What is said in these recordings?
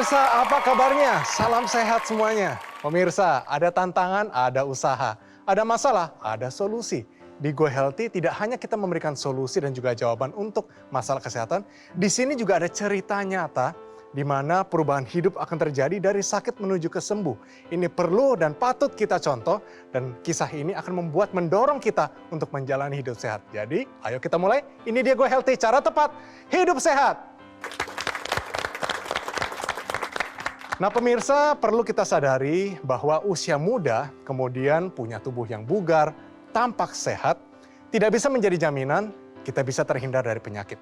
Pemirsa, apa kabarnya? Salam sehat semuanya. Pemirsa, ada tantangan, ada usaha. Ada masalah, ada solusi. Di Go Healthy tidak hanya kita memberikan solusi dan juga jawaban untuk masalah kesehatan, di sini juga ada cerita nyata di mana perubahan hidup akan terjadi dari sakit menuju ke sembuh. Ini perlu dan patut kita contoh, dan kisah ini akan mendorong kita untuk menjalani hidup sehat. Jadi, ayo kita mulai. Ini dia Go Healthy, cara tepat hidup sehat. Nah pemirsa, perlu kita sadari bahwa usia muda, kemudian punya tubuh yang bugar, tampak sehat, tidak bisa menjadi jaminan kita bisa terhindar dari penyakit.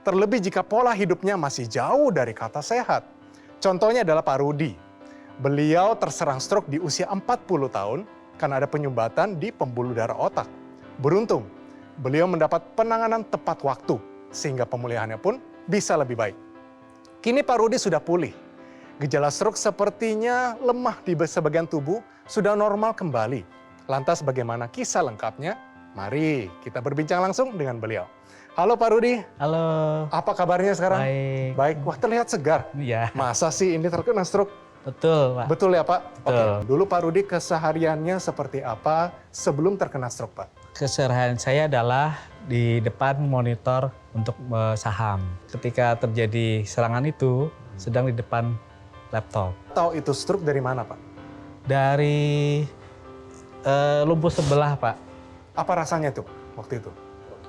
Terlebih jika pola hidupnya masih jauh dari kata sehat. Contohnya adalah Pak Rudi. Beliau terserang stroke di usia 40 tahun karena ada penyumbatan di pembuluh darah otak. Beruntung, beliau mendapat penanganan tepat waktu sehingga pemulihannya pun bisa lebih baik. Kini Pak Rudi sudah pulih. Gejala stroke sepertinya lemah di sebagian tubuh sudah normal kembali. Lantas bagaimana kisah lengkapnya? Mari kita berbincang langsung dengan beliau. Halo Pak Rudi. Halo. Apa kabarnya sekarang? Baik. Baik. Wah terlihat segar. Iya. Masa sih ini terkena stroke? Betul Pak. Betul ya Pak? Betul. Oke. Dulu Pak Rudi kesehariannya seperti apa sebelum terkena stroke Pak? Keseharian saya adalah di depan monitor untuk saham. Ketika terjadi serangan itu, sedang di depan laptop. Tahu itu stroke dari mana Pak? Dari lumpuh sebelah Pak. Apa rasanya tuh waktu itu?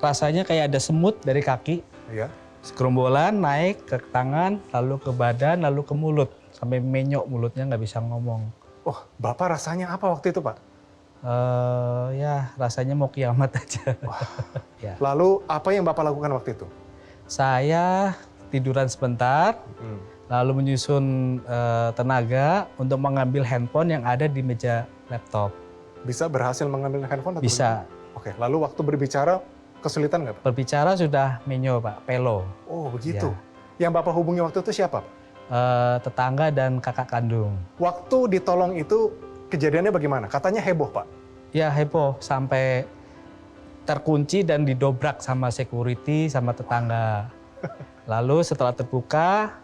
Rasanya kayak ada semut dari kaki. Iya. Segerombolan naik ke tangan, lalu ke badan, lalu ke mulut. Sampai menyok mulutnya nggak bisa ngomong. Oh, Bapak rasanya apa waktu itu Pak? Ya rasanya mau kiamat aja. Wah. Ya. Lalu apa yang Bapak lakukan waktu itu? Saya tiduran sebentar. Lalu menyusun tenaga untuk mengambil handphone yang ada di meja laptop. Bisa berhasil mengambil handphone? Atau Bisa. bagaimana? Oke, lalu waktu berbicara kesulitan nggak Pak? Berbicara sudah menyo Pak, pelo. Oh begitu. Yang Bapak hubungi waktu itu siapa Pak? Tetangga dan kakak kandung. Waktu ditolong itu kejadiannya bagaimana? Katanya heboh Pak. Ya heboh sampai terkunci dan didobrak sama security sama tetangga. Lalu setelah terbuka,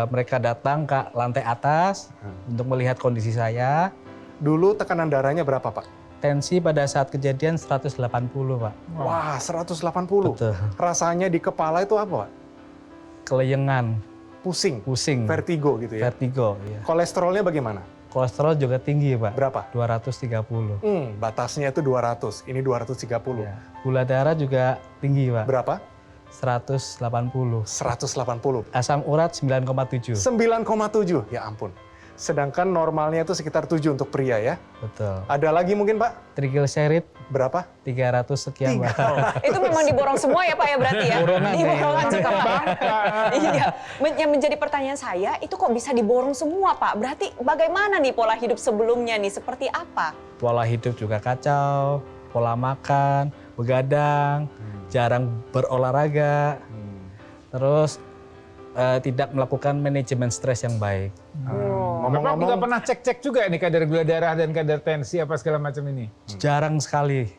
mereka datang ke lantai atas untuk melihat kondisi saya. Dulu tekanan darahnya berapa Pak? Tensi pada saat kejadian 180 Pak. Wah 180. Betul. Rasanya di kepala itu apa Pak? Keleyengan, Pusing? pusing, Vertigo gitu ya? vertigo. Ya. Kolesterolnya bagaimana? Kolesterol juga tinggi Pak. Berapa? 230. Batasnya itu 200, ini 230. Ya. Gula darah juga tinggi Pak. Berapa? 180. 180. Asam urat 9,7. 9,7, ya ampun. Sedangkan normalnya itu sekitar 7 untuk pria ya. Betul. Ada lagi mungkin Pak? Trigliserid Berapa? 300 sekian Pak. Itu memang diborong semua ya Pak ya berarti ya? Borongan, Diborong ya. juga Pak. Iya. Yang menjadi pertanyaan saya itu kok bisa diborong semua Pak? Berarti bagaimana nih pola hidup sebelumnya nih? Seperti apa? Pola hidup juga kacau, pola makan, begadang, jarang berolahraga, terus tidak melakukan manajemen stres yang baik. Bapak juga pernah cek-cek juga nih kadar gula darah dan kadar tensi apa segala macam ini? Jarang sekali.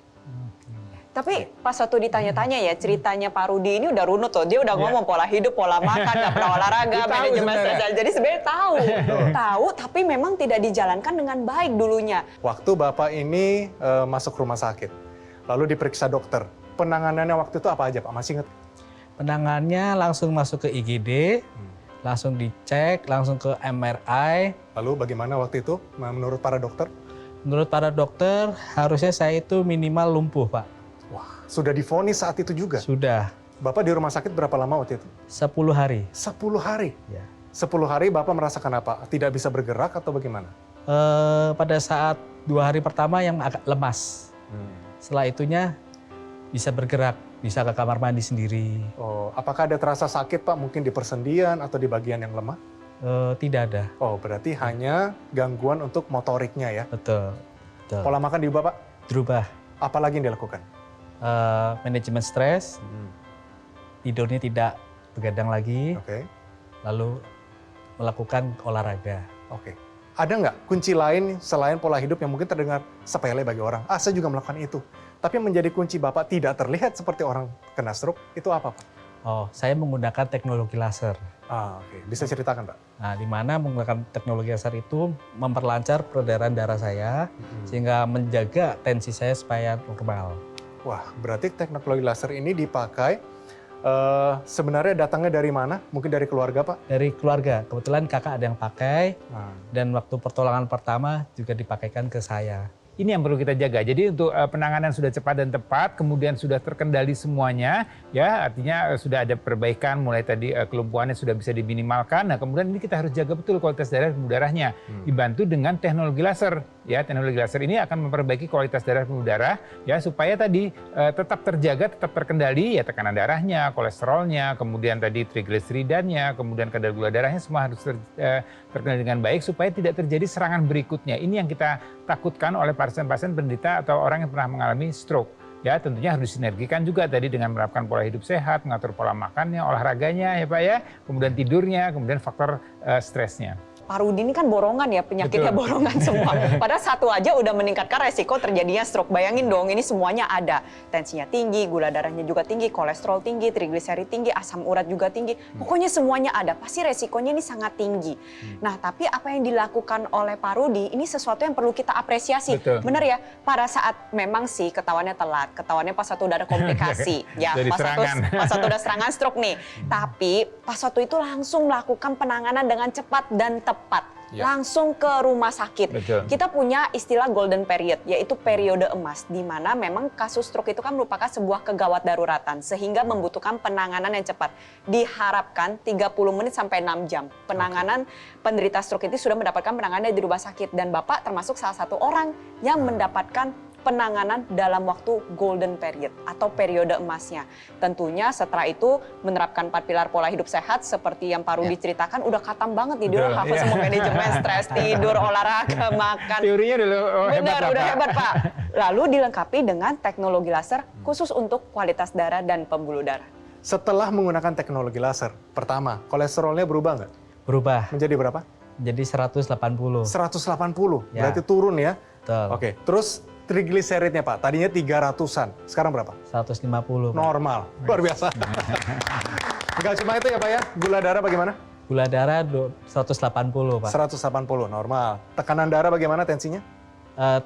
Tapi pas waktu ditanya-tanya ya ceritanya Pak Rudi ini udah runut tuh. Dia udah ngomong pola hidup, pola makan, nggak pernah olahraga, Dia tahu manajemen sebenarnya. stres. Jadi sebenarnya tahu, tapi memang tidak dijalankan dengan baik dulunya. Waktu Bapak ini masuk rumah sakit, lalu diperiksa dokter. Penanganannya waktu itu apa aja Pak? Masih ingat? Penanganannya langsung masuk ke IGD, langsung dicek, langsung ke MRI. Lalu bagaimana waktu itu menurut para dokter? Menurut para dokter, harusnya saya itu minimal lumpuh, Pak. Wah, sudah divonis saat itu juga? Sudah. Bapak di rumah sakit berapa lama waktu itu? 10 hari. 10 hari? Ya. 10 hari Bapak merasakan apa? Tidak bisa bergerak atau bagaimana? Pada saat 2 hari pertama yang agak lemas. Setelah itunya bisa bergerak, bisa ke kamar mandi sendiri. Oh, apakah ada terasa sakit Pak? Mungkin di persendian atau di bagian yang lemah? Tidak ada. Oh, berarti hanya gangguan untuk motoriknya ya? Betul. Betul. Pola makan diubah Pak? Berubah. Apa lagi yang dilakukan? Manajemen stres, tidurnya tidak begadang lagi, Oke. lalu melakukan olahraga. Oke. Ada nggak kunci lain selain pola hidup yang mungkin terdengar sepele bagi orang? Saya juga melakukan itu. Tapi menjadi kunci Bapak tidak terlihat seperti orang kena stroke, itu apa Pak? Oh, saya menggunakan teknologi laser. Oke. Bisa ceritakan, Pak? Nah, di mana menggunakan teknologi laser itu memperlancar peredaran darah saya sehingga menjaga tensi saya supaya normal. Wah, berarti teknologi laser ini dipakai sebenarnya datangnya dari mana? Mungkin dari keluarga, Pak? Dari keluarga, kebetulan kakak ada yang pakai Nah, dan waktu pertolongan pertama juga dipakaikan ke saya. Ini yang perlu kita jaga. Jadi untuk penanganan sudah cepat dan tepat, kemudian sudah terkendali semuanya, ya artinya sudah ada perbaikan, mulai tadi kelumpuhannya sudah bisa diminimalkan. Nah kemudian ini kita harus jaga betul kualitas darah dan pembuluh darahnya, dibantu dengan teknologi laser. Ya teknologi laser ini akan memperbaiki kualitas darah dan pembuluh darah, ya supaya tadi tetap terjaga, tetap terkendali, ya tekanan darahnya, kolesterolnya, kemudian tadi trigliseridannya, kemudian kadar gula darahnya semua harus terkendali dengan baik supaya tidak terjadi serangan berikutnya. Ini yang kita takutkan oleh pasien-pasien penderita atau orang yang pernah mengalami stroke. Ya tentunya harus disinergikan juga tadi dengan menerapkan pola hidup sehat, mengatur pola makannya, olahraganya ya Pak ya, kemudian tidurnya, kemudian faktor stresnya. Pak Rudi ini kan borongan ya, penyakitnya Betul. borongan semua. Padahal satu aja udah meningkatkan resiko terjadinya stroke. Bayangin dong, ini semuanya ada. Tensinya tinggi, gula darahnya juga tinggi, kolesterol tinggi, trigliserid tinggi, asam urat juga tinggi. Pokoknya semuanya ada, pasti resikonya ini sangat tinggi. Nah, tapi apa yang dilakukan oleh Pak Rudi, ini sesuatu yang perlu kita apresiasi. Betul. Bener ya, pada saat memang sih ketahuannya telat, ketahuannya pas satu udah ada komplikasi. Ya, Dari pas satu udah serangan stroke nih. Tapi pas satu itu langsung melakukan penanganan dengan cepat dan tepat. Ya. Langsung ke rumah sakit. Betul. Kita punya istilah golden period, yaitu periode emas, di mana memang kasus stroke itu kan merupakan sebuah kegawat daruratan, sehingga membutuhkan penanganan yang cepat. Diharapkan 30 menit sampai 6 jam. Penanganan penderita stroke itu sudah mendapatkan penanganan di rumah sakit, dan Bapak termasuk salah satu orang yang mendapatkan penanganan dalam waktu golden period atau periode emasnya. Tentunya setelah itu menerapkan 4 pilar pola hidup sehat seperti yang Pak Rudi ceritakan, udah katam banget nih, dia udah hafal semua manajemen stres, tidur, olahraga, makan. Teorinya dulu hebat Benar, lah, udah Pak. hebat Pak. Lalu dilengkapi dengan teknologi laser khusus untuk kualitas darah dan pembuluh darah. setelah menggunakan teknologi laser, pertama, kolesterolnya berubah nggak? Berubah Menjadi berapa? jadi 180. 180, Ya. berarti turun ya? Betul. Oke, terus trigliseridnya Pak, tadinya 300-an, sekarang berapa? 150. Pak. Normal, luar biasa. Enggak cuma itu ya Pak ya, gula darah bagaimana? Gula darah 180, Pak. 180, normal. Tekanan darah bagaimana tensinya?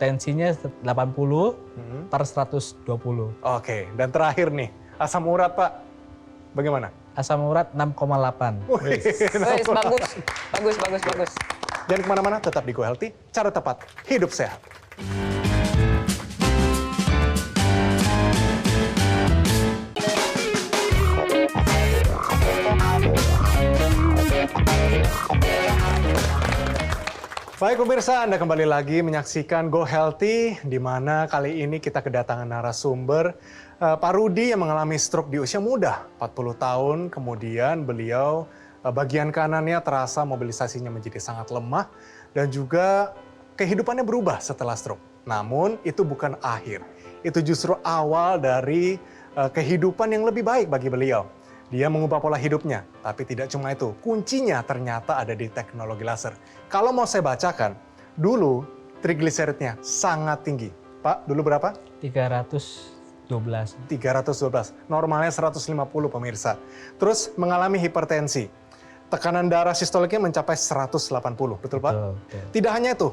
Tensinya 80 per 120. Oke, dan terakhir nih, asam urat Pak, bagaimana? Asam urat 6,8. Wih, Wes, bagus. Jangan kemana-mana, tetap di Go Healthy, cara tepat, hidup sehat. Baik pemirsa, Anda kembali lagi menyaksikan Go Healthy, di mana kali ini kita kedatangan narasumber Pak Rudi yang mengalami stroke di usia muda, 40 tahun. Kemudian beliau bagian kanannya terasa mobilisasinya menjadi sangat lemah dan juga kehidupannya berubah setelah stroke. Namun itu bukan akhir, itu justru awal dari kehidupan yang lebih baik bagi beliau. Dia mengubah pola hidupnya, tapi tidak cuma itu. Kuncinya ternyata ada di teknologi laser. Kalau mau saya bacakan, dulu trigliseridnya sangat tinggi. Pak, dulu berapa? 312. 312. Normalnya 150 pemirsa. Terus mengalami hipertensi. Tekanan darah sistoliknya mencapai 180, betul Pak? Betul, betul. Tidak hanya itu,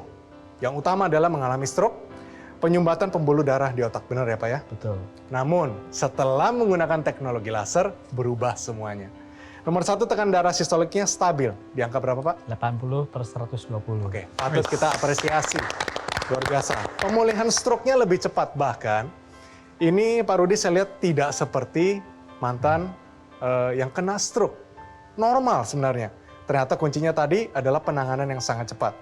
yang utama adalah mengalami stroke, penyumbatan pembuluh darah di otak, benar ya Pak ya? Betul. Namun, setelah menggunakan teknologi laser, berubah semuanya. Nomor 1, tekanan darah sistoliknya stabil. Di angka berapa, Pak? 80 per 120. Oke, patut kita apresiasi. Luar biasa. Pemulihan stroke-nya lebih cepat. Bahkan, ini Pak Rudi saya lihat tidak seperti mantan yang kena stroke. Normal sebenarnya. Ternyata kuncinya tadi adalah penanganan yang sangat cepat.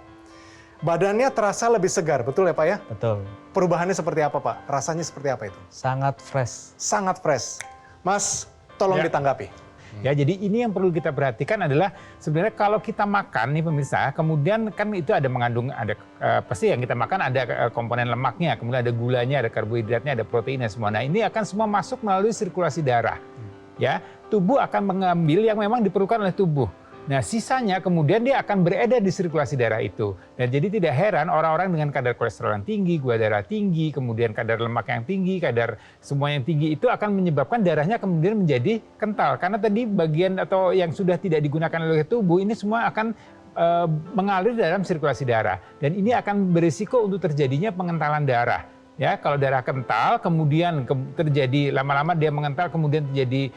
Badannya terasa lebih segar, betul ya Pak ya? Betul. Perubahannya seperti apa Pak? Rasanya seperti apa itu? Sangat fresh. Sangat fresh. Mas, tolong Ya. ditanggapi. Ya, jadi ini yang perlu kita perhatikan adalah sebenarnya kalau kita makan nih pemirsa, kemudian kan itu ada mengandung pasti yang kita makan ada komponen lemaknya, kemudian ada gulanya, ada karbohidratnya, ada proteinnya semua. Nah, ini akan semua masuk melalui sirkulasi darah. Ya, tubuh akan mengambil yang memang diperlukan oleh tubuh. Nah, sisanya kemudian dia akan beredar di sirkulasi darah itu. Dan jadi tidak heran orang-orang dengan kadar kolesterol yang tinggi, gula darah tinggi, kemudian kadar lemak yang tinggi, kadar semua yang tinggi itu akan menyebabkan darahnya kemudian menjadi kental. Karena tadi bagian atau yang sudah tidak digunakan oleh tubuh ini semua akan mengalir dalam sirkulasi darah. Dan ini akan berisiko untuk terjadinya pengentalan darah. Ya, kalau darah kental, kemudian terjadi lama-lama dia mengental, kemudian terjadi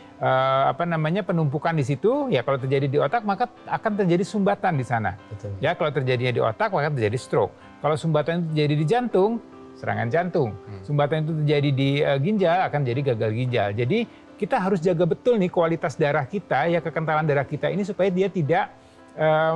penumpukan di situ. Ya, kalau terjadi di otak maka akan terjadi sumbatan di sana. Betul. Ya, kalau terjadinya di otak maka terjadi stroke. Kalau sumbatan itu terjadi di jantung, serangan jantung. Sumbatan itu terjadi di ginjal akan jadi gagal ginjal. Jadi kita harus jaga betul nih kualitas darah kita, ya kekentalan darah kita ini supaya dia tidak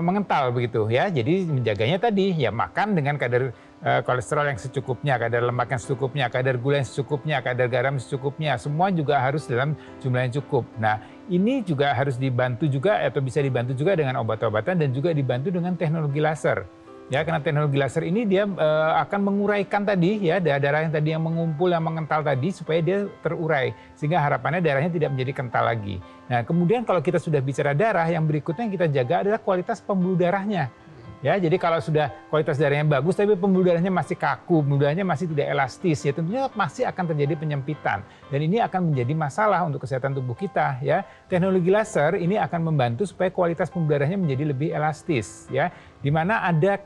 mengental begitu ya. Jadi menjaganya tadi ya makan dengan kadar kolesterol yang secukupnya, kadar lemak yang secukupnya, kadar gula yang secukupnya, kadar garam yang secukupnya. Semua juga harus dalam jumlah yang cukup. Nah, ini juga harus dibantu juga atau bisa dibantu juga dengan obat-obatan dan juga dibantu dengan teknologi laser. Ya, karena teknologi laser ini dia akan menguraikan tadi ya darah yang tadi yang mengumpul, yang mengental tadi supaya dia terurai sehingga harapannya darahnya tidak menjadi kental lagi. Nah, kemudian kalau kita sudah bicara darah, yang berikutnya yang kita jaga adalah kualitas pembuluh darahnya. Ya, jadi kalau sudah kualitas darahnya bagus tapi pembuluh darahnya masih kaku, pembuluh darahnya masih tidak elastis, ya tentunya masih akan terjadi penyempitan. Dan ini akan menjadi masalah untuk kesehatan tubuh kita, ya. Teknologi laser ini akan membantu supaya kualitas pembuluh darahnya menjadi lebih elastis, ya. Di mana ada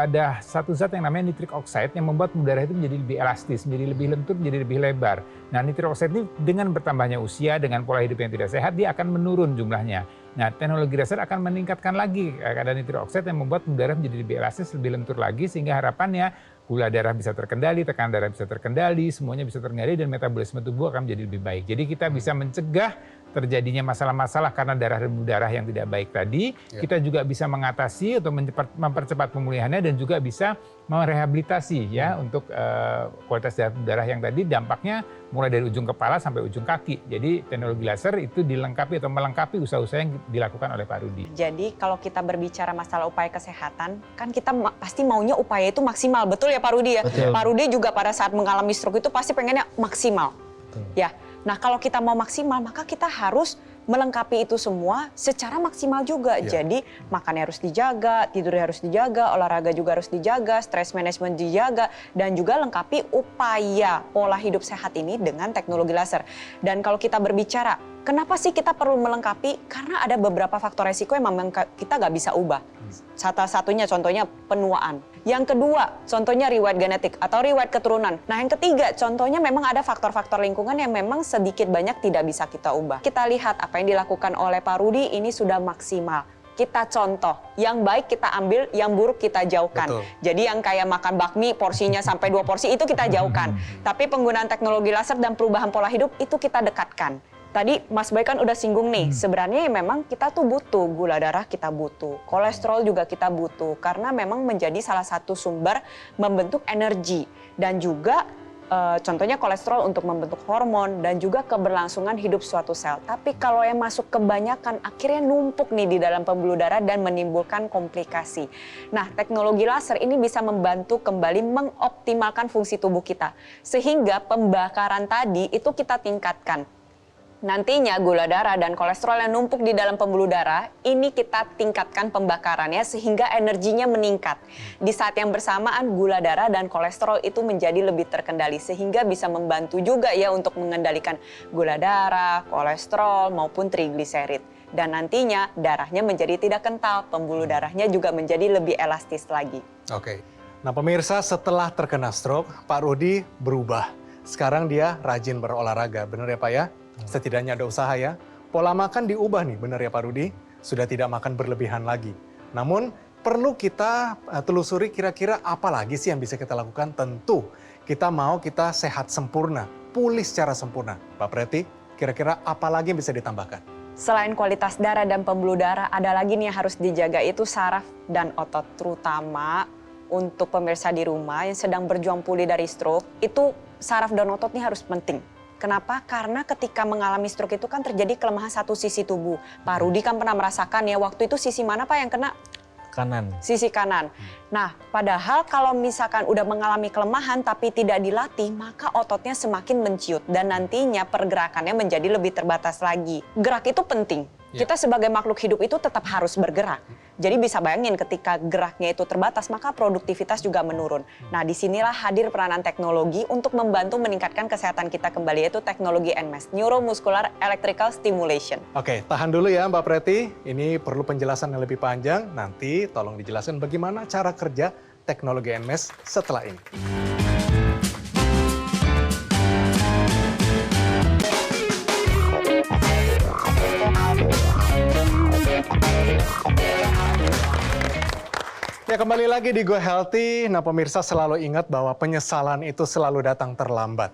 ada satu zat yang namanya nitric oxide yang membuat pembuluh darah itu menjadi lebih elastis, menjadi lebih lentur, menjadi lebih lebar. Nah, nitric oxide ini dengan bertambahnya usia, dengan pola hidup yang tidak sehat, dia akan menurun jumlahnya. Nah, teknologi laser akan meningkatkan lagi kadar nitric oxide yang membuat pembuluh darah menjadi lebih elastis, lebih lentur lagi, sehingga harapannya gula darah bisa terkendali, tekanan darah bisa terkendali, semuanya bisa terkendali dan metabolisme tubuh akan menjadi lebih baik. Jadi kita bisa mencegah terjadinya masalah-masalah karena darah yang tidak baik tadi. Ya. Kita juga bisa mengatasi atau mempercepat pemulihannya dan juga bisa merehabilitasi ya untuk kualitas darah yang tadi dampaknya mulai dari ujung kepala sampai ujung kaki. Jadi teknologi laser itu dilengkapi atau melengkapi usaha-usaha yang dilakukan oleh Pak Rudi. Jadi kalau kita berbicara masalah upaya kesehatan, kan kita pasti maunya upaya itu maksimal, betul ya Pak Rudi ya? Betul. Pak Rudi juga pada saat mengalami stroke itu pasti pengennya maksimal. Betul. Ya. Nah, kalau kita mau maksimal, maka kita harus melengkapi itu semua secara maksimal juga. Ya. Jadi makannya harus dijaga, tidurnya harus dijaga, olahraga juga harus dijaga, stress management dijaga, dan juga lengkapi upaya pola hidup sehat ini dengan teknologi laser. Dan kalau kita berbicara, kenapa sih kita perlu melengkapi? Karena ada beberapa faktor resiko yang memang kita nggak bisa ubah. Salah satunya contohnya penuaan. Yang kedua, contohnya riwayat genetik atau riwayat keturunan. Nah, yang ketiga, contohnya memang ada faktor-faktor lingkungan yang memang sedikit banyak tidak bisa kita ubah. Kita lihat apa yang dilakukan oleh Pak Rudi ini sudah maksimal. Kita contoh, yang baik kita ambil, yang buruk kita jauhkan. Betul. Jadi yang kayak makan bakmi porsinya sampai 2 porsi itu kita jauhkan. Tapi penggunaan teknologi laser dan perubahan pola hidup itu kita dekatkan. Tadi Mas Boy kan udah singgung nih, sebenarnya memang kita tuh butuh gula darah, kita butuh kolesterol juga kita butuh karena memang menjadi salah satu sumber membentuk energi dan juga contohnya kolesterol untuk membentuk hormon dan juga keberlangsungan hidup suatu sel. Tapi kalau yang masuk kebanyakan akhirnya numpuk nih di dalam pembuluh darah dan menimbulkan komplikasi. Nah, teknologi laser ini bisa membantu kembali mengoptimalkan fungsi tubuh kita sehingga pembakaran tadi itu kita tingkatkan. Nantinya gula darah dan kolesterol yang numpuk di dalam pembuluh darah, ini kita tingkatkan pembakarannya sehingga energinya meningkat. Di saat yang bersamaan gula darah dan kolesterol itu menjadi lebih terkendali sehingga bisa membantu juga ya untuk mengendalikan gula darah, kolesterol maupun trigliserid. Dan nantinya darahnya menjadi tidak kental, pembuluh darahnya juga menjadi lebih elastis lagi. Oke. Nah pemirsa, setelah terkena stroke, Pak Rudi berubah. Sekarang dia rajin berolahraga, benar ya Pak ya? Setidaknya ada usaha ya. Pola makan diubah nih, benar ya Pak Rudi? Sudah tidak makan berlebihan lagi. Namun perlu kita telusuri kira-kira apa lagi sih yang bisa kita lakukan? Tentu kita sehat sempurna, pulih secara sempurna. Pak Preti, kira-kira apa lagi yang bisa ditambahkan? Selain kualitas darah dan pembuluh darah, ada lagi nih yang harus dijaga itu saraf dan otot. Terutama untuk pemirsa di rumah yang sedang berjuang pulih dari stroke, itu saraf dan otot ini harus penting. Kenapa? Karena ketika mengalami stroke itu kan terjadi kelemahan satu sisi tubuh. Pak Rudi kan pernah merasakan ya, waktu itu sisi mana Pak yang kena? Kanan. Sisi kanan. Nah, padahal kalau misalkan udah mengalami kelemahan tapi tidak dilatih, maka ototnya semakin menciut dan nantinya pergerakannya menjadi lebih terbatas lagi. Gerak itu penting. Kita sebagai makhluk hidup itu tetap harus bergerak. Jadi bisa bayangin ketika geraknya itu terbatas, maka produktivitas juga menurun. Nah, disinilah hadir peranan teknologi untuk membantu meningkatkan kesehatan kita kembali, yaitu teknologi NMES, Neuromuscular Electrical Stimulation. Oke, tahan dulu ya Mbak Preti. Ini perlu penjelasan yang lebih panjang. Nanti tolong dijelaskan bagaimana cara kerja teknologi NMES setelah ini. Ya, kembali lagi di Go Healthy. Nah, pemirsa selalu ingat bahwa penyesalan itu selalu datang terlambat.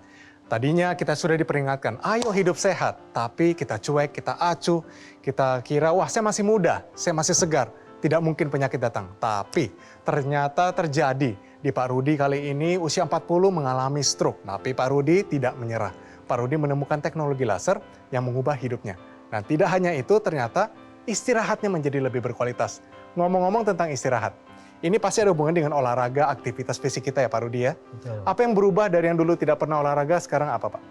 Tadinya kita sudah diperingatkan, ayo hidup sehat. Tapi kita cuek, kita acuh, kita kira, wah saya masih muda, saya masih segar. Tidak mungkin penyakit datang. Tapi ternyata terjadi. Di Pak Rudi kali ini usia 40 mengalami stroke. Tapi Pak Rudi tidak menyerah. Pak Rudi menemukan teknologi laser yang mengubah hidupnya. Nah, tidak hanya itu, ternyata istirahatnya menjadi lebih berkualitas. Ngomong-ngomong tentang istirahat, ini pasti ada hubungan dengan olahraga, aktivitas fisik kita ya Pak Rudi ya. Betul. Apa yang berubah dari yang dulu tidak pernah olahraga, sekarang apa Pak?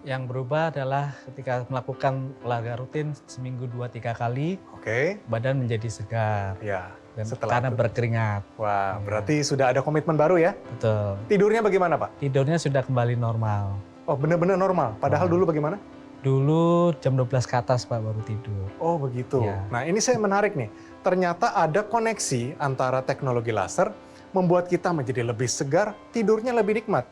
Yang berubah adalah ketika melakukan olahraga rutin seminggu 2-3 kali, Oke, badan menjadi segar ya. dan Setelah karena itu. berkeringat. Wah, berarti sudah ada komitmen baru ya? Betul. Tidurnya bagaimana Pak? Tidurnya sudah kembali normal. Oh, benar-benar normal. Padahal dulu bagaimana? Dulu jam 12 ke atas Pak baru tidur. Oh, begitu. Ya. Nah, ini saya menarik nih. Ternyata ada koneksi antara teknologi laser membuat kita menjadi lebih segar, tidurnya lebih nikmat.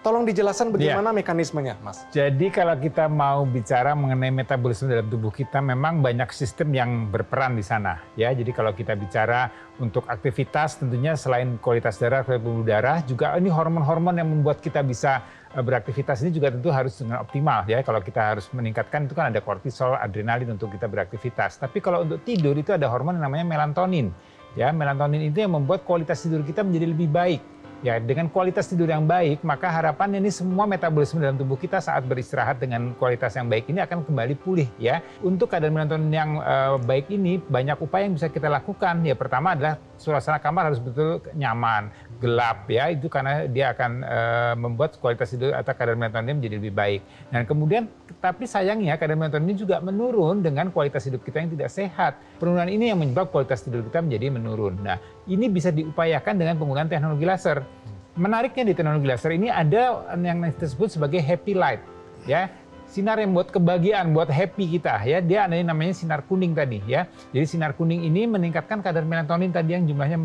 Tolong dijelaskan bagaimana mekanismenya, Mas. Jadi kalau kita mau bicara mengenai metabolisme dalam tubuh kita, memang banyak sistem yang berperan di sana. Ya, jadi kalau kita bicara untuk aktivitas, tentunya selain kualitas darah, pembuluh darah, juga ini hormon-hormon yang membuat kita bisa beraktivitas ini juga tentu harus dengan optimal. Ya, kalau kita harus meningkatkan itu kan ada kortisol, adrenalin untuk kita beraktivitas. Tapi kalau untuk tidur itu ada hormon yang namanya melatonin. Ya, melatonin itu yang membuat kualitas tidur kita menjadi lebih baik. Ya, dengan kualitas tidur yang baik, maka harapannya ini semua metabolisme dalam tubuh kita saat beristirahat dengan kualitas yang baik ini akan kembali pulih ya. Untuk kadar melatonin yang baik ini banyak upaya yang bisa kita lakukan. Ya, pertama adalah suasana kamar harus betul nyaman, gelap ya. Itu karena dia akan membuat kualitas tidur atau kadar melatonin menjadi lebih baik. Dan kemudian tapi sayangnya kadar melatonin ini juga menurun dengan kualitas hidup kita yang tidak sehat. Penurunan ini yang menyebabkan kualitas tidur kita menjadi menurun. Nah, ini bisa diupayakan dengan penggunaan teknologi laser. Menariknya di teknologi laser ini ada yang disebut sebagai happy light, ya, sinar yang buat kebahagiaan, buat happy kita, ya. Dia ada yang namanya sinar kuning tadi, ya. Jadi sinar kuning ini meningkatkan kadar melatonin tadi yang jumlahnya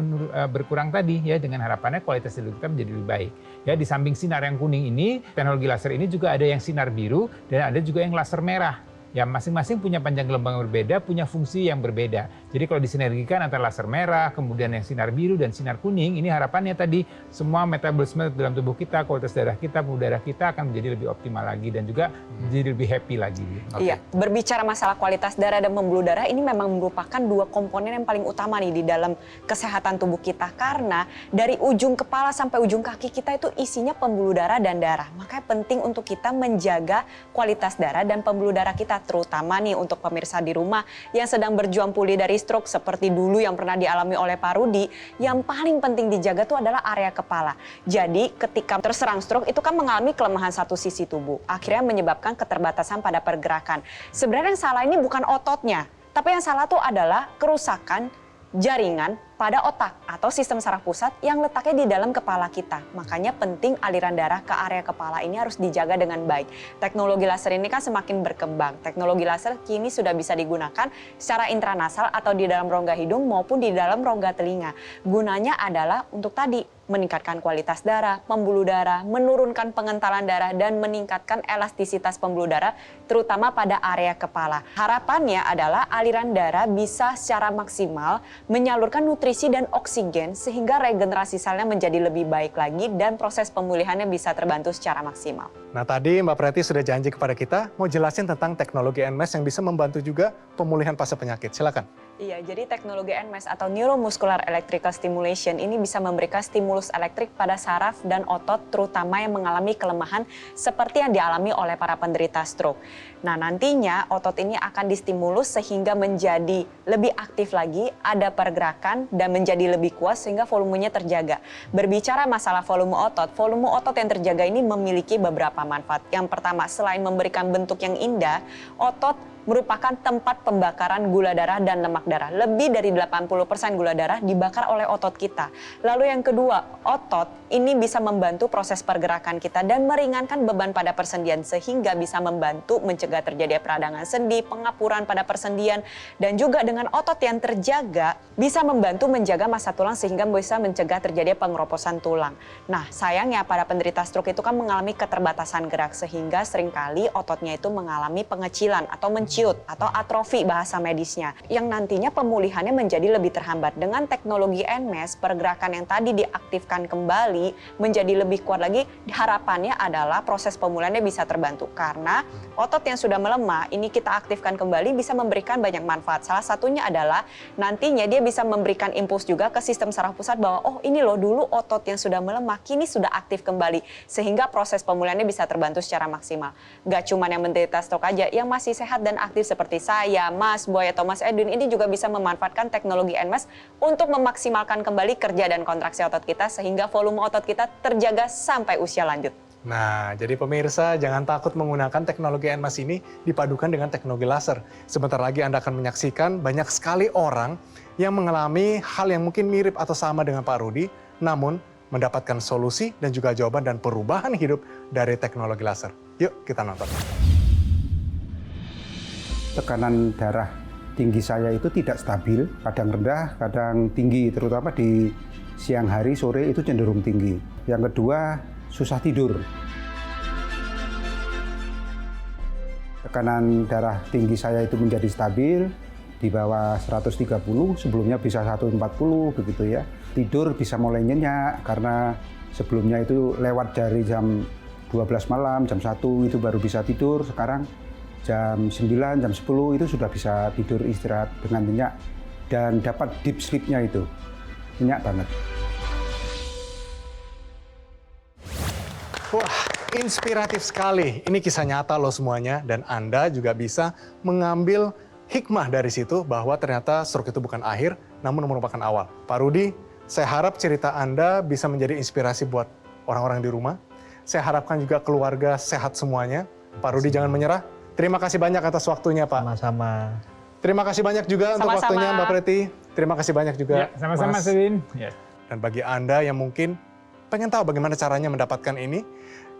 berkurang tadi, ya, dengan harapannya kualitas tidur kita menjadi lebih baik. Ya, di samping sinar yang kuning ini, teknologi laser ini juga ada yang sinar biru dan ada juga yang laser merah. Ya, masing-masing punya panjang gelombang yang berbeda, punya fungsi yang berbeda. Jadi kalau disinergikan antara laser merah, kemudian yang sinar biru dan sinar kuning, ini harapannya tadi semua metabolisme dalam tubuh kita, kualitas darah kita, pembuluh darah kita akan menjadi lebih optimal lagi dan juga jadi lebih happy lagi. Iya, berbicara masalah kualitas darah dan pembuluh darah ini memang merupakan dua komponen yang paling utama nih di dalam kesehatan tubuh kita. Karena dari ujung kepala sampai ujung kaki kita itu isinya pembuluh darah dan darah. Makanya penting untuk kita menjaga kualitas darah dan pembuluh darah kita. Terutama nih untuk pemirsa di rumah yang sedang berjuang pulih dari stroke seperti dulu yang pernah dialami oleh Pak Rudi, yang paling penting dijaga itu adalah area kepala. Jadi ketika terserang stroke itu kan mengalami kelemahan satu sisi tubuh, akhirnya menyebabkan keterbatasan pada pergerakan. Sebenarnya yang salah ini bukan ototnya, tapi yang salah itu adalah kerusakan jaringan pada otak atau sistem saraf pusat yang letaknya di dalam kepala kita. Makanya penting aliran darah ke area kepala ini harus dijaga dengan baik. Teknologi laser ini kan semakin berkembang. Teknologi laser kini sudah bisa digunakan secara intranasal atau di dalam rongga hidung maupun di dalam rongga telinga. Gunanya adalah untuk tadi meningkatkan kualitas darah, pembuluh darah, menurunkan pengentalan darah, dan meningkatkan elastisitas pembuluh darah, terutama pada area kepala. Harapannya adalah aliran darah bisa secara maksimal menyalurkan nutrisi dan oksigen sehingga regenerasi selnya menjadi lebih baik lagi dan proses pemulihannya bisa terbantu secara maksimal. Nah, tadi Mbak Preti sudah janji kepada kita mau jelasin tentang teknologi NMES yang bisa membantu juga pemulihan pasca penyakit. Silakan. Iya, jadi teknologi NMES atau Neuromuscular Electrical Stimulation ini bisa memberikan stimulus elektrik pada saraf dan otot terutama yang mengalami kelemahan seperti yang dialami oleh para penderita stroke. Nah, nantinya otot ini akan distimulus sehingga menjadi lebih aktif lagi, ada pergerakan dan menjadi lebih kuat sehingga volumenya terjaga. Berbicara masalah volume otot yang terjaga ini memiliki beberapa manfaat. Yang pertama, selain memberikan bentuk yang indah, otot merupakan tempat pembakaran gula darah dan lemak darah. Lebih dari 80% gula darah dibakar oleh otot kita. Lalu yang kedua, otot ini bisa membantu proses pergerakan kita dan meringankan beban pada persendian sehingga bisa membantu mencegah terjadi peradangan sendi, pengapuran pada persendian, dan juga dengan otot yang terjaga bisa membantu menjaga massa tulang sehingga bisa mencegah terjadi pengeroposan tulang. Nah, sayangnya pada penderita stroke itu kan mengalami keterbatasan gerak sehingga seringkali ototnya itu mengalami pengecilan atau menciut atau atrofi bahasa medisnya yang nantinya pemulihannya menjadi lebih terhambat. Dengan teknologi NMES, pergerakan yang tadi diaktifkan kembali menjadi lebih kuat lagi, harapannya adalah proses pemulihannya bisa terbantu karena otot yang sudah melemah ini kita aktifkan kembali bisa memberikan banyak manfaat. Salah satunya adalah nantinya dia bisa memberikan impuls juga ke sistem saraf pusat bahwa oh ini loh dulu otot yang sudah melemah kini sudah aktif kembali sehingga proses pemulihannya bisa terbantu secara maksimal. Gak cuma yang menderita stroke aja, yang masih sehat dan aktif seperti saya, Mas Boy atau Mas Edwin ini juga bisa memanfaatkan teknologi NMES untuk memaksimalkan kembali kerja dan kontraksi otot kita sehingga volume otot kita terjaga sampai usia lanjut. Nah, jadi pemirsa jangan takut menggunakan teknologi NMES ini dipadukan dengan teknologi laser. Sebentar lagi Anda akan menyaksikan banyak sekali orang yang mengalami hal yang mungkin mirip atau sama dengan Pak Rudi, namun mendapatkan solusi dan juga jawaban dan perubahan hidup dari teknologi laser. Yuk kita nonton. Tekanan darah tinggi saya itu tidak stabil, kadang rendah, kadang tinggi, terutama di siang hari, sore itu cenderung tinggi. Yang kedua, susah tidur. Tekanan darah tinggi saya itu menjadi stabil, di bawah 130, sebelumnya bisa 140 begitu ya. Tidur bisa mulai nyenyak, karena sebelumnya itu lewat dari jam 12 malam, jam 1 itu baru bisa tidur, sekarang jam 9, jam 10 itu sudah bisa tidur istirahat dengan nyenyak dan dapat deep sleep-nya itu. Nyenyak banget. Wah, inspiratif sekali. Ini kisah nyata loh semuanya dan Anda juga bisa mengambil hikmah dari situ bahwa ternyata stroke itu bukan akhir, namun merupakan awal. Pak Rudi, saya harap cerita Anda bisa menjadi inspirasi buat orang-orang di rumah. Saya harapkan juga keluarga sehat semuanya. Pak Rudi jangan menyerah. Terima kasih banyak atas waktunya, Pak. Sama-sama. Terima kasih banyak juga untuk Sama-sama. waktunya, Mbak Preti. Terima kasih banyak juga, Ya, sama-sama, Mas. Edwin. Ya. Dan bagi Anda yang mungkin pengen tahu bagaimana caranya mendapatkan ini,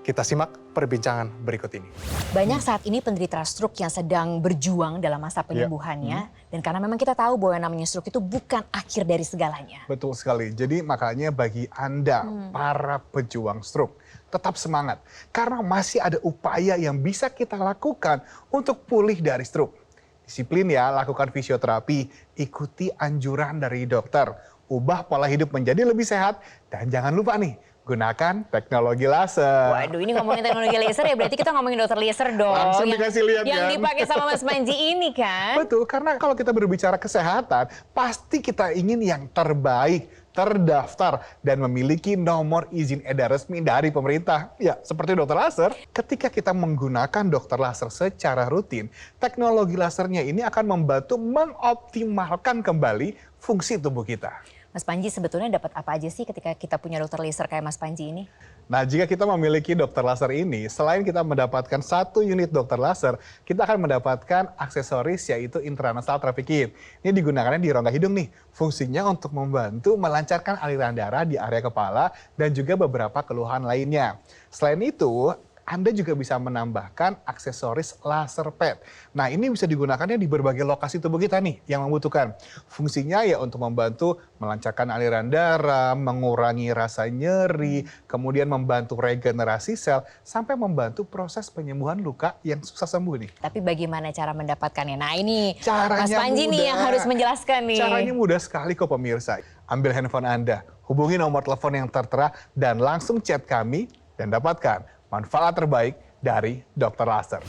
kita simak perbincangan berikut ini. Banyak saat ini penderita stroke yang sedang berjuang dalam masa penyembuhannya. Dan karena memang kita tahu bahwa yang namanya stroke itu bukan akhir dari segalanya. Betul sekali. Jadi makanya bagi Anda, para pejuang stroke, tetap semangat. Karena masih ada upaya yang bisa kita lakukan untuk pulih dari stroke. Disiplin ya, lakukan fisioterapi, ikuti anjuran dari dokter, ubah pola hidup menjadi lebih sehat, dan jangan lupa nih, gunakan teknologi laser. Waduh, ini ngomongin teknologi laser ya berarti kita ngomongin dokter laser dong. Langsung dikasih lihat yang kan? dipakai sama Mas Panji ini kan. Betul, karena kalau kita berbicara kesehatan, pasti kita ingin yang terbaik, terdaftar, dan memiliki nomor izin edar resmi dari pemerintah. Ya, seperti dokter laser, ketika kita menggunakan dokter laser secara rutin, teknologi lasernya ini akan membantu mengoptimalkan kembali fungsi tubuh kita. Mas Panji sebetulnya dapat apa aja sih ketika kita punya dokter laser kayak Mas Panji ini? Nah, jika kita memiliki dokter laser ini, selain kita mendapatkan 1 unit dokter laser, kita akan mendapatkan aksesoris yaitu intranasal traffic kit. Ini digunakannya di rongga hidung nih. Fungsinya untuk membantu melancarkan aliran darah di area kepala dan juga beberapa keluhan lainnya. Selain itu, Anda juga bisa menambahkan aksesoris laser pad. Nah, ini bisa digunakannya di berbagai lokasi tubuh kita nih yang membutuhkan. Fungsinya ya untuk membantu melancarkan aliran darah, mengurangi rasa nyeri, kemudian membantu regenerasi sel, sampai membantu proses penyembuhan luka yang susah sembuh nih. Tapi bagaimana cara mendapatkannya? Nah ini Caranya Mas Panji nih mudah. yang harus menjelaskan nih. Caranya mudah sekali kok pemirsa. Ambil handphone Anda, hubungi nomor telepon yang tertera, dan langsung chat kami dan dapatkan manfaat terbaik dari dokter laser.